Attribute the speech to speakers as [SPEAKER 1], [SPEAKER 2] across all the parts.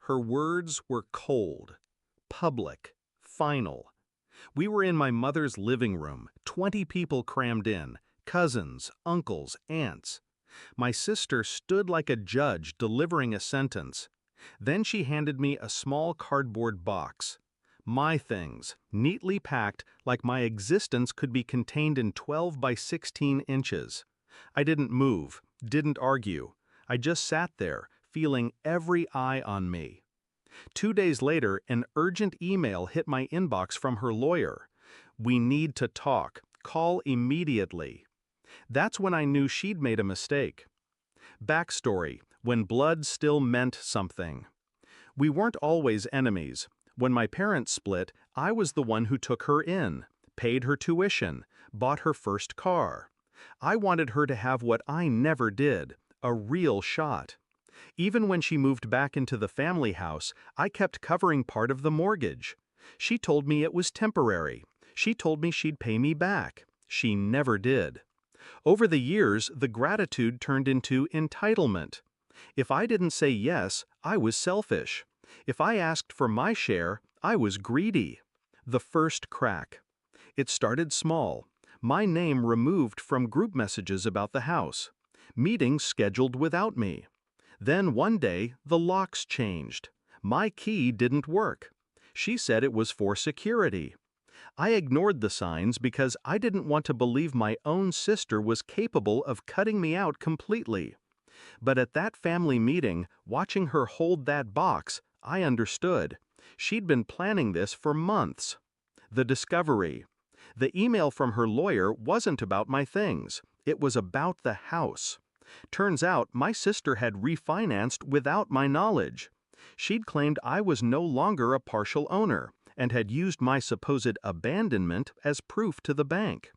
[SPEAKER 1] Her words were cold, public, final. We were in my mother's living room, 20 people crammed in, cousins, uncles, aunts. My sister stood like a judge delivering a sentence. Then she handed me a small cardboard box. My things, neatly packed like my existence could be contained in 12 by 16 inches. I didn't move, didn't argue. I just sat there, feeling every eye on me. 2 days later, an urgent email hit my inbox from her lawyer. "We need to talk. Call immediately." That's when I knew she'd made a mistake. Backstory: when blood still meant something. We weren't always enemies. When my parents split, I was the one who took her in, paid her tuition, bought her first car. I wanted her to have what I never did, a real shot. Even when she moved back into the family house, I kept covering part of the mortgage. She told me it was temporary. She told me she'd pay me back. She never did. Over the years, the gratitude turned into entitlement. If I didn't say yes, I was selfish. If I asked for my share, I was greedy. The first crack. It started small. My name removed from group messages about the house. Meetings scheduled without me. Then one day, the locks changed. My key didn't work. She said it was for security. I ignored the signs because I didn't want to believe my own sister was capable of cutting me out completely. But at that family meeting, watching her hold that box, I understood. She'd been planning this for months. The discovery. The email from her lawyer wasn't about my things. It was about the house. Turns out my sister had refinanced without my knowledge. She'd claimed I was no longer a partial owner and had used my supposed abandonment as proof to the bank.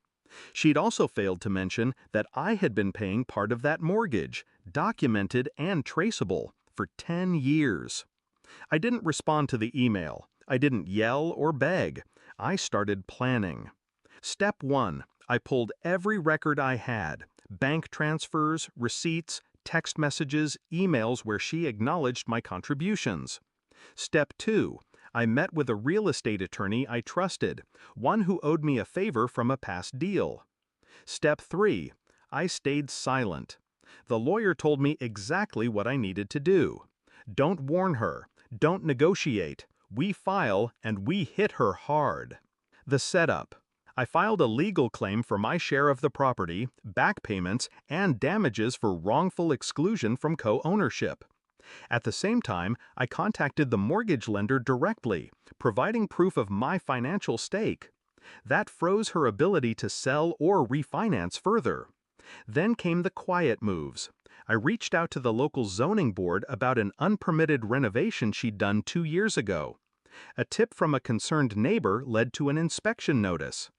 [SPEAKER 1] She'd also failed to mention that I had been paying part of that mortgage, documented and traceable, for 10 years. I didn't respond to the email. I didn't yell or beg. I started planning. Step 1. I pulled every record I had: bank transfers, receipts, text messages, emails where she acknowledged my contributions. Step 2. I met with a real estate attorney I trusted, one who owed me a favor from a past deal. Step 3. I stayed silent. The lawyer told me exactly what I needed to do. Don't warn her. Don't negotiate. We file, and we hit her hard. The setup. I filed a legal claim for my share of the property, back payments, and damages for wrongful exclusion from co-ownership. At the same time, I contacted the mortgage lender directly, providing proof of my financial stake. That froze her ability to sell or refinance further. Then came the quiet moves. I reached out to the local zoning board about an unpermitted renovation she'd done 2 years ago. A tip from a concerned neighbor led to an inspection notice.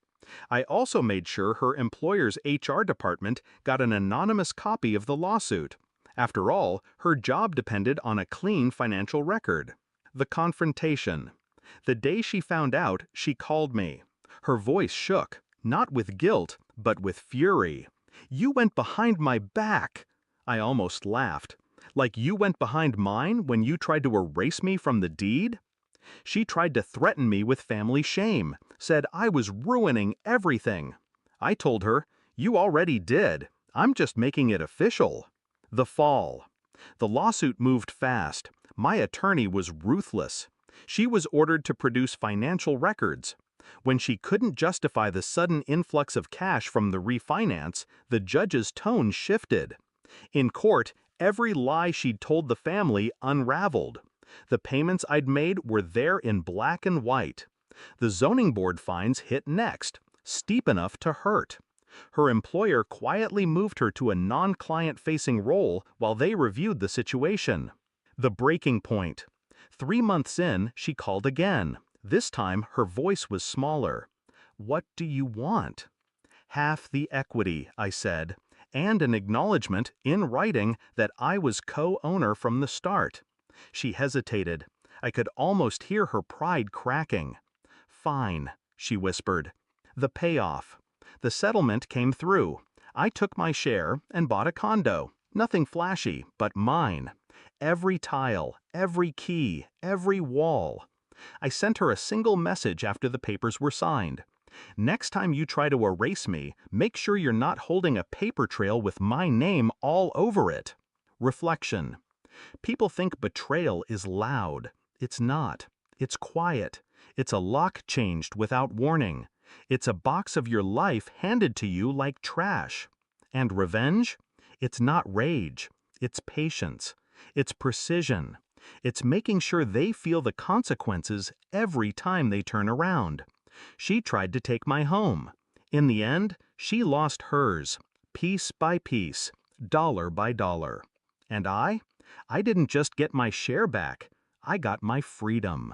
[SPEAKER 1] I also made sure her employer's HR department got an anonymous copy of the lawsuit. After all, her job depended on a clean financial record. The confrontation. The day she found out, she called me. Her voice shook, not with guilt, but with fury. "You went behind my back." I almost laughed. "Like you went behind mine when you tried to erase me from the deed?" She tried to threaten me with family shame, said I was ruining everything. I told her, "You already did. I'm just making it official." The fall. The lawsuit moved fast. My attorney was ruthless. She was ordered to produce financial records. When she couldn't justify the sudden influx of cash from the refinance, the judge's tone shifted. In court, every lie she'd told the family unraveled. The payments I'd made were there in black and white. The zoning board fines hit next, steep enough to hurt. Her employer quietly moved her to a non-client-facing role while they reviewed the situation. The breaking point. 3 months in, she called again. This time, her voice was smaller. "What do you want?" "Half the equity," I said, and an acknowledgement, in writing, that I was co-owner from the start. She hesitated. I could almost hear her pride cracking. "Fine," she whispered. The payoff. The settlement came through. I took my share and bought a condo. Nothing flashy, but mine. every tile, every key, every wall. I sent her a single message after the papers were signed. Next time you try to erase me, make sure you're not holding a paper trail with my name all over it. Reflection. People think betrayal is loud. It's not. It's quiet. It's a lock changed without warning. It's a box of your life handed to you like trash. And revenge? It's not rage. It's patience. It's precision. It's making sure they feel the consequences every time they turn around. She tried to take my home. In the end, she lost hers, piece by piece, dollar by dollar. And I didn't just get my share back, I got my freedom.